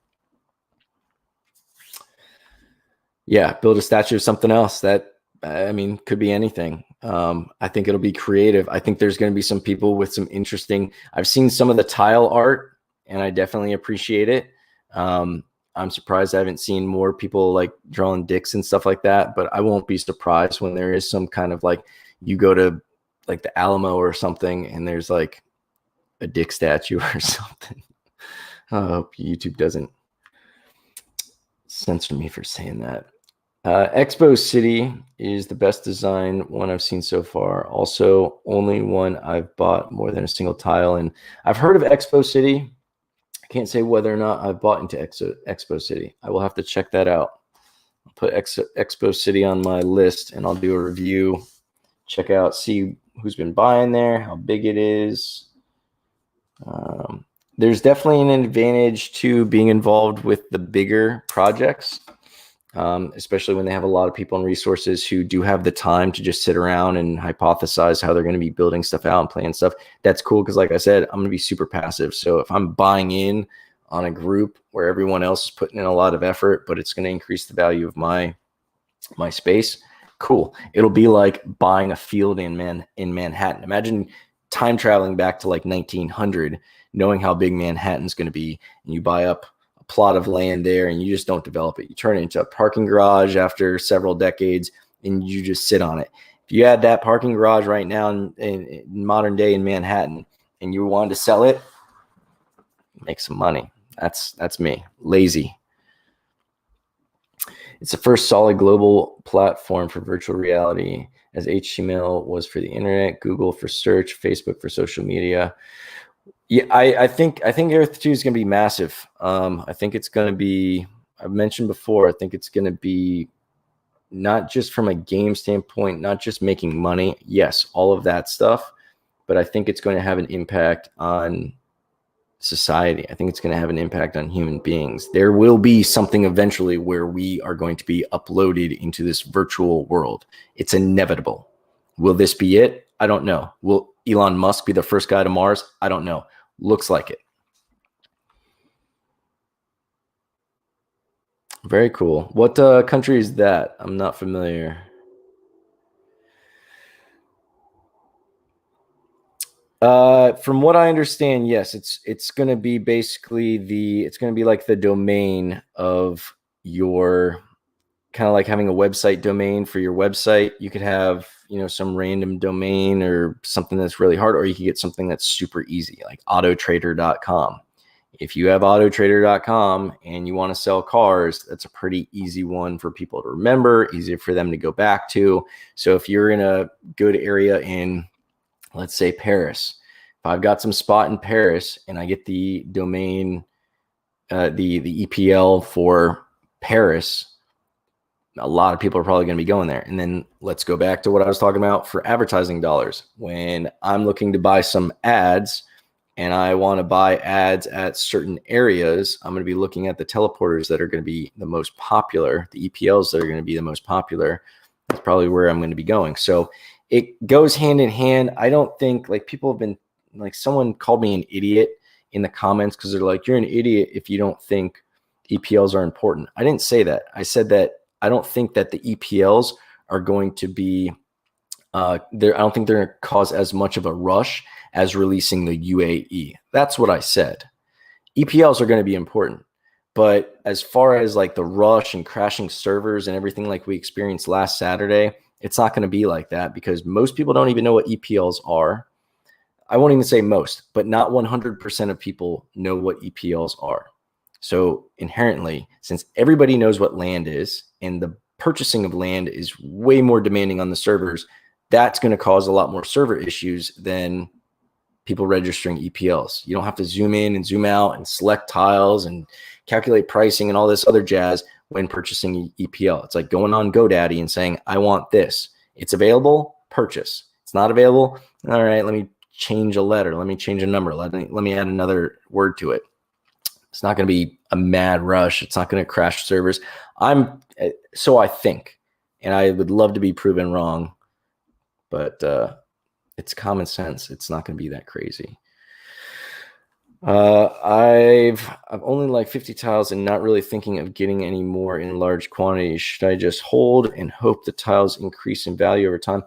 Yeah, build a statue of something else. That, could be anything. I think it'll be creative. I think there's going to be some people with some interesting, I've seen some of the tile art, and I definitely appreciate it. I'm surprised I haven't seen more people like drawing dicks and stuff like that, but I won't be surprised when there is some kind of, like, you go to like the Alamo or something and there's like a dick statue or something. I hope YouTube doesn't censor me for saying that. Expo City is the best design one I've seen so far. Also, only one I've bought more than a single tile. And I've heard of Expo City. can't say whether or not I've bought into Expo City. I will have to check that out. I'll put Expo City on my list and I'll do a review. Check out, see who's been buying there, how big it is. There's definitely an advantage to being involved with the bigger projects, especially when they have a lot of people and resources who do have the time to just sit around and hypothesize how they're going to be building stuff out and playing stuff. That's cool because, like I said, I'm going to be super passive. So if I'm buying in on a group where everyone else is putting in a lot of effort, but it's going to increase the value of my space, cool. It'll be like buying a field in Manhattan. Imagine time traveling back to like 1900, knowing how big Manhattan's going to be, and you buy up a plot of land there and you just don't develop it. You turn it into a parking garage after several decades and you just sit on it. If you had that parking garage right now in modern day in Manhattan and you wanted to sell it, make some money. That's me. Lazy. It's the first solid global platform for virtual reality, as HTML was for the internet, Google for search, Facebook for social media. Yeah, I think Earth 2 is going to be massive. I think it's going to be, I've mentioned before, I think it's going to be not just from a game standpoint, not just making money. Yes, all of that stuff. But I think it's going to have an impact on society. I think it's going to have an impact on human beings. There will be something eventually where we are going to be uploaded into this virtual world. It's inevitable. Will this be it? I don't know. Will Elon Musk be the first guy to Mars? I don't know. Looks like it. Very cool. What country is that? I'm not familiar. From what I understand, yes, it's going to be basically it's going to be like the domain of your, kind of like having a website domain for your website. You could have, some random domain or something that's really hard, or you could get something that's super easy, like autotrader.com. If you have autotrader.com and you want to sell cars, that's a pretty easy one for people to remember, easy for them to go back to. So if you're in a good area in, let's say, Paris, if I've got some spot in Paris and I get the domain, the EPL for Paris, a lot of people are probably going to be going there. And then let's go back to what I was talking about for advertising dollars. When I'm looking to buy some ads and I want to buy ads at certain areas, I'm going to be looking at the teleporters that are going to be the most popular, the EPLs that are going to be the most popular. That's probably where I'm going to be going. So it goes hand in hand. I don't think, like, people have been, like, someone called me an idiot in the comments because they're like, you're an idiot if you don't think EPLs are important. I didn't say that. I said that I don't think that the EPLs are going to be there. I don't think they're going to cause as much of a rush as releasing the UAE. That's what I said. EPLs are going to be important. But as far as like the rush and crashing servers and everything like we experienced last Saturday, it's not going to be like that because most people don't even know what EPLs are. I won't even say most, but not 100% of people know what EPLs are. So inherently, since everybody knows what land is and the purchasing of land is way more demanding on the servers, that's going to cause a lot more server issues than people registering EPLs. You don't have to zoom in and zoom out and select tiles and calculate pricing and all this other jazz when purchasing EPL. It's like going on GoDaddy and saying, I want this. It's available, purchase. It's not available. All right, let me change a letter. Let me change a number. Let me add another word to it. It's not going to be a mad rush. It's not going to crash servers. So I think, and I would love to be proven wrong, but it's common sense. It's not going to be that crazy. I've only like 50 tiles and not really thinking of getting any more in large quantities. Should I just hold and hope the tiles increase in value over time?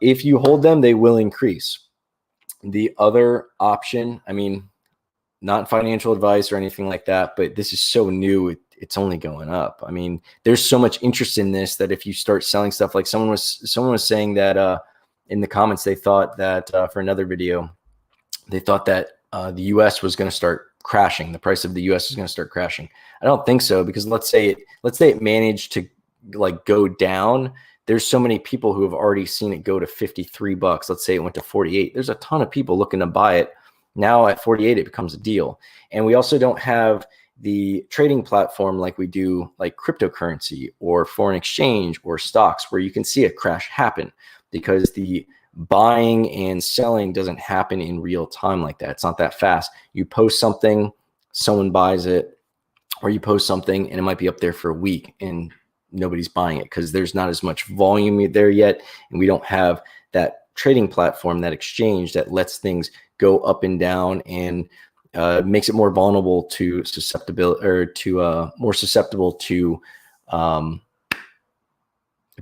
If you hold them, they will increase. The other option, I mean, not financial advice or anything like that, but this is so new, it's only going up. I mean, there's so much interest in this that if you start selling stuff, like someone was saying that in the comments, they thought that for another video, they thought that the US was going to start crashing. The price of the US is going to start crashing. I don't think so, because let's say it managed to like go down. There's so many people who have already seen it go to $53. Let's say it went to 48. There's a ton of people looking to buy it Now at 48, it becomes a deal. And we also don't have the trading platform like we do like cryptocurrency or foreign exchange or stocks, where you can see a crash happen, because the buying and selling doesn't happen in real time like that. It's not that fast. You post something, someone buys it, or you post something and it might be up there for a week and nobody's buying it because there's not as much volume there yet. And we don't have that trading platform, that exchange that lets things go up and down and makes it more vulnerable to susceptibility, or to more susceptible to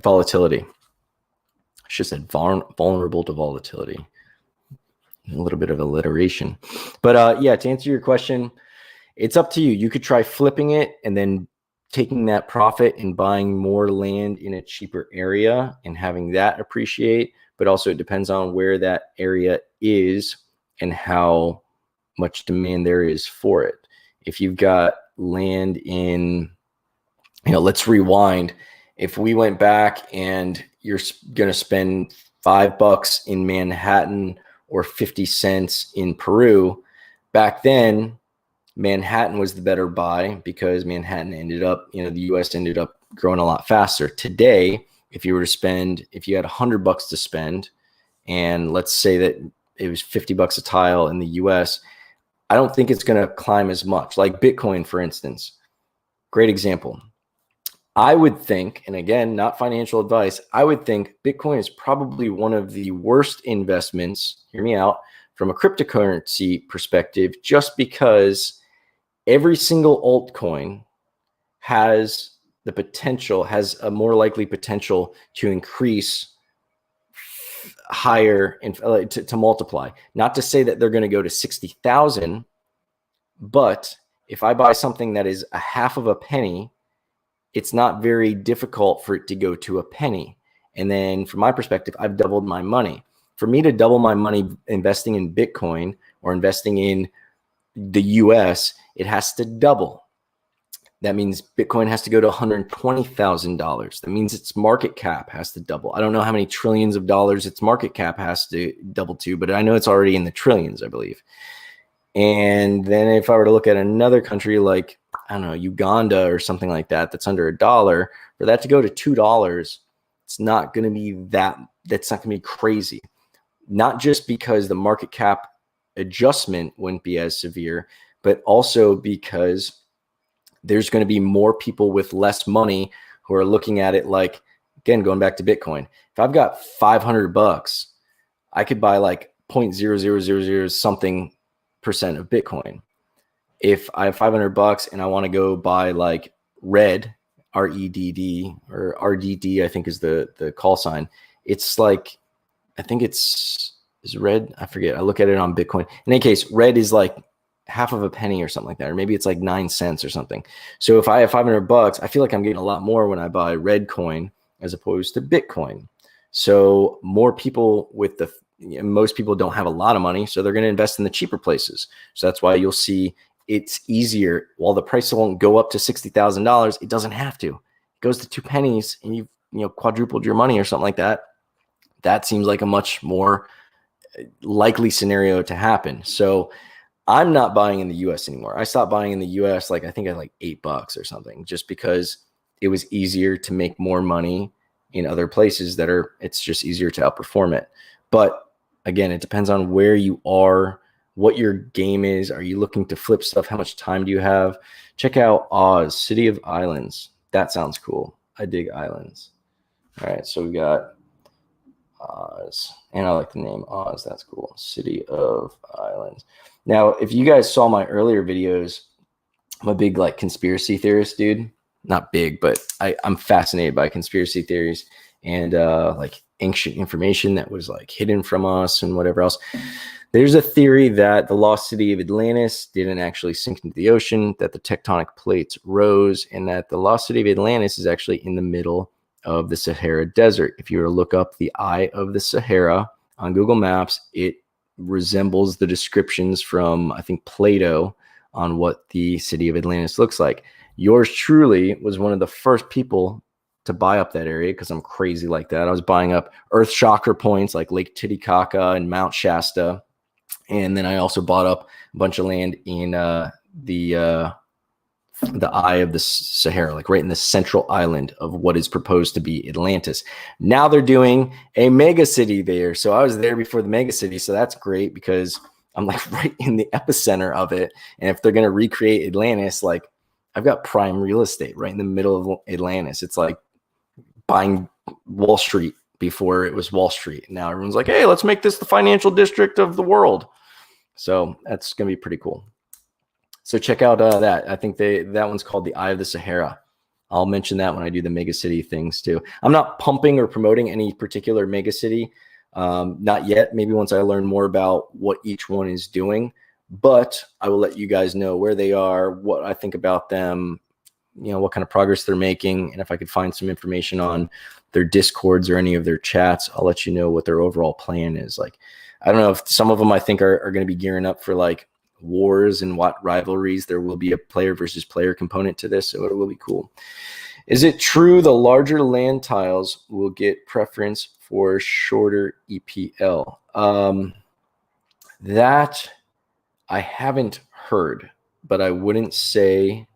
volatility. I should have said vulnerable to volatility. A little bit of alliteration. But yeah, to answer your question, it's up to you. You could try flipping it and then taking that profit and buying more land in a cheaper area and having that appreciate. But also it depends on where that area is and how much demand there is for it. If you've got land in, let's rewind. If we went back and you're going to spend $5 in Manhattan or 50 cents in Peru, back then, Manhattan was the better buy because Manhattan ended up, the US ended up growing a lot faster. Today, if you had $100 to spend, and let's say that it was $50 a tile in the US, I don't think it's going to climb as much. Like Bitcoin, for instance, great example. I would think, and again, not financial advice, I would think Bitcoin is probably one of the worst investments, hear me out, from a cryptocurrency perspective, just because every single altcoin has the potential, has a more likely potential to increase higher and to multiply. Not to say that they're going to go to 60,000, but if I buy something that is a half of a penny, it's not very difficult for it to go to a penny. And then from my perspective, I've doubled my money. For me to double my money investing in Bitcoin or investing in the US, it has to double. That means Bitcoin has to go to $120,000. That means its market cap has to double. I don't know how many trillions of dollars its market cap has to double to, but I know it's already in the trillions, I believe. And then if I were to look at another country like, I don't know, Uganda or something like that, that's under $1, for that to go to $2, it's not going to be that's not going to be crazy. Not just because the market cap adjustment wouldn't be as severe, but also because there's going to be more people with less money who are looking at it like, again, going back to Bitcoin. If I've got $500, I could buy like 0.0000 something percent of Bitcoin. If I have $500 and I want to go buy like RED, REDD or RDD, I think is the call sign. It's like, I think is RED. I forget. I look at it on Bitcoin. In any case, RED is like half of a penny or something like that, or maybe it's like 9 cents or something. So if I have $500, I feel like I'm getting a lot more when I buy RED coin as opposed to Bitcoin. So more people most people don't have a lot of money, so they're going to invest in the cheaper places. So that's why you'll see it's easier. While the price won't go up to $60,000, it doesn't have to. It goes to 2 pennies and you've quadrupled your money or something like that. That seems like a much more likely scenario to happen. So I'm not buying in the US anymore. I stopped buying in the US I think at like $8 or something, just because it was easier to make more money in other places it's just easier to outperform it. But again, it depends on where you are, what your game is. Are you looking to flip stuff? How much time do you have? Check out Oz, City of Islands. That sounds cool. I dig islands. All right, so we got Oz, and I like the name Oz. That's cool. City of Islands. Now, if you guys saw my earlier videos, I'm a big conspiracy theorist, dude. Not big, but I'm fascinated by conspiracy theories and ancient information that was hidden from us and whatever else. There's a theory that the lost city of Atlantis didn't actually sink into the ocean, that the tectonic plates rose, and that the lost city of Atlantis is actually in the middle of the Sahara Desert. If you were to look up the Eye of the Sahara on Google Maps, it resembles the descriptions from, I think, Plato on what the city of Atlantis looks like. Yours truly was one of the first people to buy up that area because I'm crazy like that. I was buying up Earth chakra points like Lake Titicaca and Mount Shasta. And then I also bought up a bunch of land in the eye of the Sahara, like right in the central island of what is proposed to be Atlantis. Now they're doing a mega city there. So I was there before the mega city. So that's great because I'm like right in the epicenter of it. And if they're going to recreate Atlantis, like I've got prime real estate right in the middle of Atlantis. It's like buying Wall Street before it was Wall Street. Now everyone's like, hey, let's make this the financial district of the world. So that's going to be pretty cool. So check out that. I think that one's called the Eye of the Sahara. I'll mention that when I do the mega city things too. I'm not pumping or promoting any particular mega city, not yet. Maybe once I learn more about what each one is doing, but I will let you guys know where they are, what I think about them, what kind of progress they're making, and if I could find some information on their Discords or any of their chats, I'll let you know what their overall plan is. Like, I don't know if some of them I think are going to be gearing up for like wars and what rivalries. There will be a player versus player component to this, so it will be cool. Is it true the larger land tiles will get preference for shorter EPL? That I haven't heard, but I wouldn't say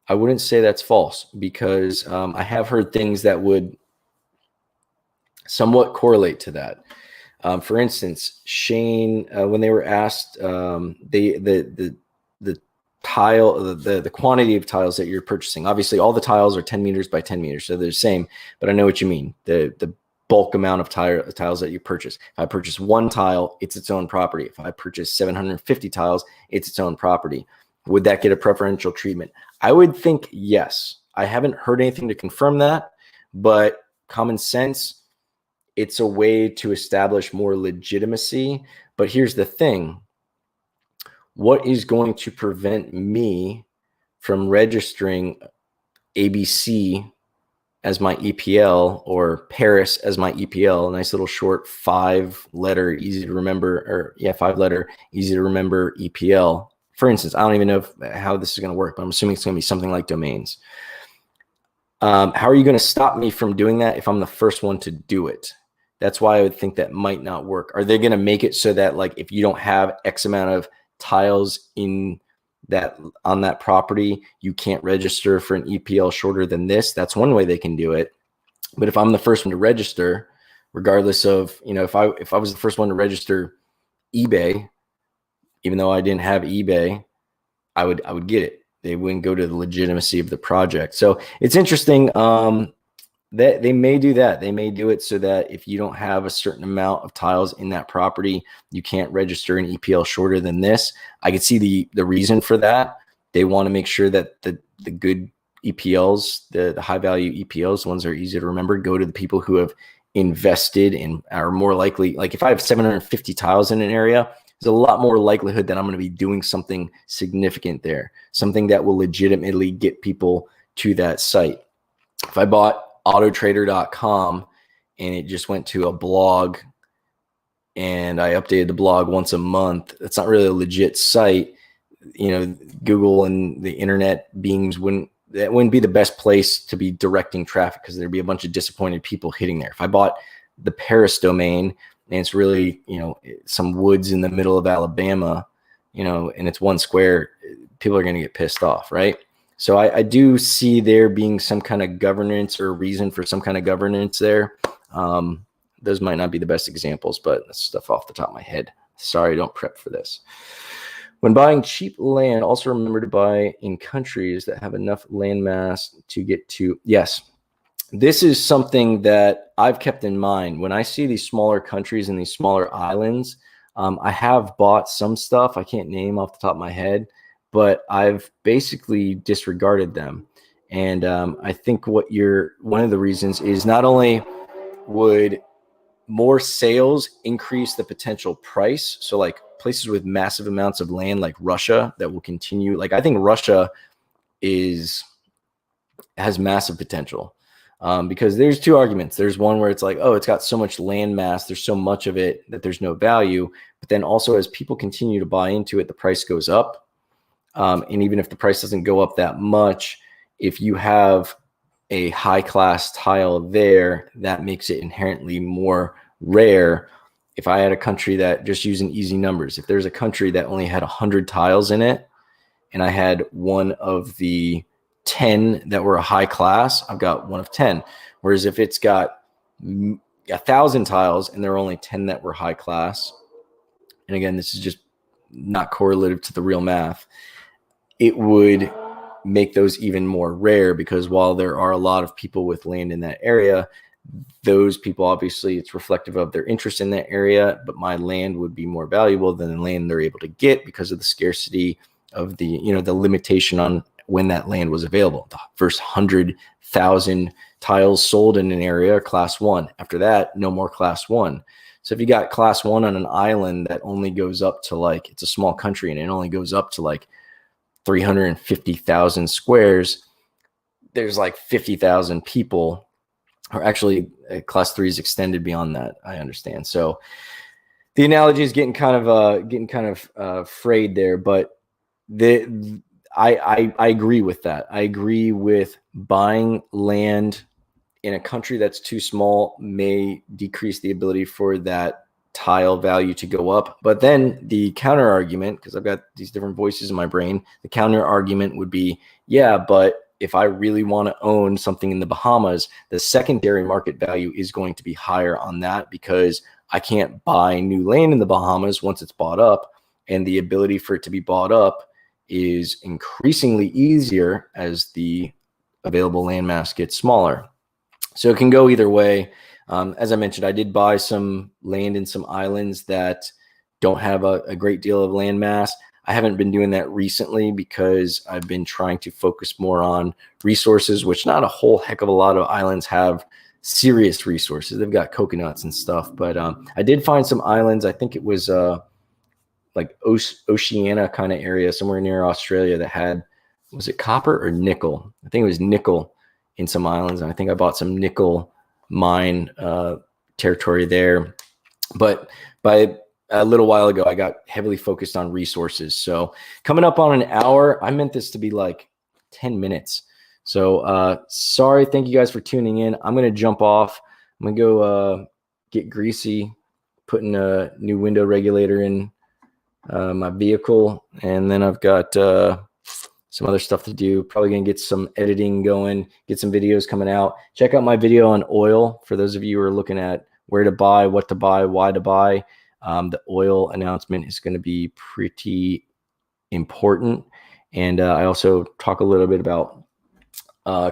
that's false, because I have heard things that would somewhat correlate to that. For instance, Shane, when they were asked the quantity of tiles that you're purchasing, obviously all the tiles are 10 meters by 10 meters, so they're the same, but I know what you mean. The bulk amount of tiles that you purchase. If I purchase one tile, it's its own property. If I purchase 750 tiles, it's its own property. Would that get a preferential treatment? I would think yes. I haven't heard anything to confirm that, but common sense, it's a way to establish more legitimacy. But here's the thing. What is going to prevent me from registering ABC as my EPL or Paris as my EPL, a nice little short 5-letter, easy to remember, 5-letter, easy to remember EPL? For instance, I don't even know how this is going to work, but I'm assuming it's going to be something like domains. How are you going to stop me from doing that if I'm the first one to do it? That's why I would think that might not work. Are they going to make it so that like if you don't have X amount of tiles on that property, you can't register for an EPL shorter than this? That's one way they can do it. But if I'm the first one to register, regardless of, if I was the first one to register eBay, even though I didn't have eBay, I would get it. They wouldn't go to the legitimacy of the project. So it's interesting. That they may do that. They may do it so that if you don't have a certain amount of tiles in that property, you can't register an EPL shorter than this. I could see the reason for that. They want to make sure that the good EPLs, the high value EPLs, the ones that are easy to remember, go to the people who have invested and are more likely. Like if I have 750 tiles in an area, there's a lot more likelihood that I'm going to be doing something significant there, something that will legitimately get people to that site. If I bought autotrader.com and it just went to a blog and I updated the blog once a month, that's not really a legit site. Google and the internet beings wouldn't be the best place to be directing traffic, because there'd be a bunch of disappointed people hitting there. If I bought the Paris domain and it's really, some woods in the middle of Alabama, and it's one square, people are going to get pissed off, right? So I do see there being some kind of governance or reason for some kind of governance there. Those might not be the best examples, but that's stuff off the top of my head. Sorry, don't prep for this. When buying cheap land, also remember to buy in countries that have enough land mass to get to. Yes, this is something that I've kept in mind. When I see these smaller countries and these smaller islands, I have bought some stuff I can't name off the top of my head, but I've basically disregarded them. And I think one of the reasons is not only would more sales increase the potential price, so like places with massive amounts of land like Russia that will continue, like I think Russia has massive potential, because there's two arguments. There's one where it's like, oh, it's got so much land mass, there's so much of it that there's no value. But then also as people continue to buy into it, the price goes up. And even if the price doesn't go up that much, if you have a high class tile there, that makes it inherently more rare. if I had a country that, just using easy numbers, if there's a country that only had 100 tiles in it, and I had one of the 10 that were a high class, I've got one of 10. Whereas if it's got 1,000 tiles and there are only 10 that were high class, and again, this is just not correlative to the real math, it would make those even more rare, because while there are a lot of people with land in that area, those people, obviously it's reflective of their interest in that area, but my land would be more valuable than the land they're able to get because of the scarcity of the, the limitation on when that land was available. The first 100,000 tiles sold in an area are class 1. After that, no more class 1. So if you got class 1 on an island that only goes up to, like, it's a small country and it only goes up to like 350,000 squares, there's like 50,000 people, or actually class 3 is extended beyond that, I understand. So the analogy is getting kind of frayed there, but I agree with that. I agree with buying land in a country that's too small may decrease the ability for that tile value to go up. But then the counter argument, because I've got these different voices in my brain, the counter argument would be, yeah, but if I really want to own something in the Bahamas, the secondary market value is going to be higher on that, because I can't buy new land in the Bahamas once it's bought up. And the ability for it to be bought up is increasingly easier as the available landmass gets smaller. So it can go either way. As I mentioned, I did buy some land in some islands that don't have a great deal of land mass. I haven't been doing that recently because I've been trying to focus more on resources, which not a whole heck of a lot of islands have serious resources. They've got coconuts and stuff, but I did find some islands. I think it was like Oceania kind of area somewhere near Australia that had, was it copper or nickel? I think it was nickel in some islands. And I think I bought some nickel mine territory there. But by a little while ago, I got heavily focused on resources. So coming up on an hour, I meant this to be like 10 minutes. So sorry. Thank you guys for tuning in. I'm going to jump off. I'm going to go get greasy, putting a new window regulator in my vehicle. And then I've got some other stuff to do. Probably going to get some editing going, get some videos coming out. Check out my video on oil for those of you who are looking at where to buy, what to buy, why to buy. The oil announcement is going to be pretty important. And I also talk a little bit about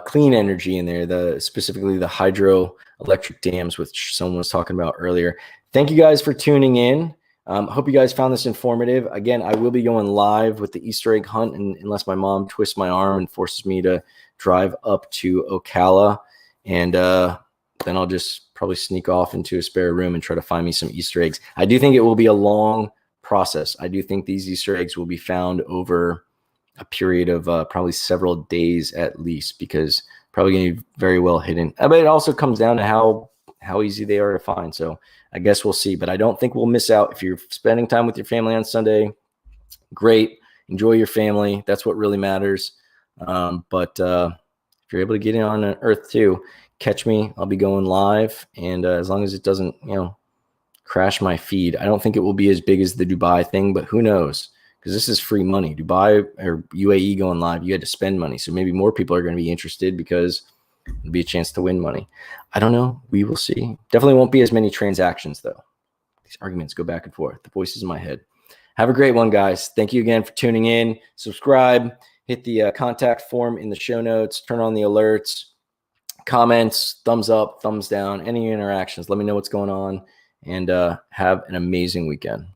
clean energy in there, specifically the hydroelectric dams, which someone was talking about earlier. Thank you guys for tuning in. Hope you guys found this informative. Again, I will be going live with the Easter egg hunt, unless my mom twists my arm and forces me to drive up to Ocala. And then I'll just probably sneak off into a spare room and try to find me some Easter eggs. I do think it will be a long process. I do think these Easter eggs will be found over a period of probably several days at least, because probably going to be very well hidden. But it also comes down to how easy they are to find. So I guess we'll see, but I don't think we'll miss out. If you're spending time with your family on Sunday, great. Enjoy your family. That's what really matters. But if you're able to get in on Earth 2, catch me. I'll be going live. And as long as it doesn't, crash my feed, I don't think it will be as big as the Dubai thing, but who knows? Because this is free money. Dubai or UAE going live, you had to spend money. So maybe more people are going to be interested because it'll be a chance to win money. I don't know. We will see. Definitely won't be as many transactions, though. These arguments go back and forth. The voices in my head. Have a great one, guys. Thank you again for tuning in. Subscribe. Hit the contact form in the show notes. Turn on the alerts. Comments, thumbs up, thumbs down, any interactions. Let me know what's going on. And have an amazing weekend.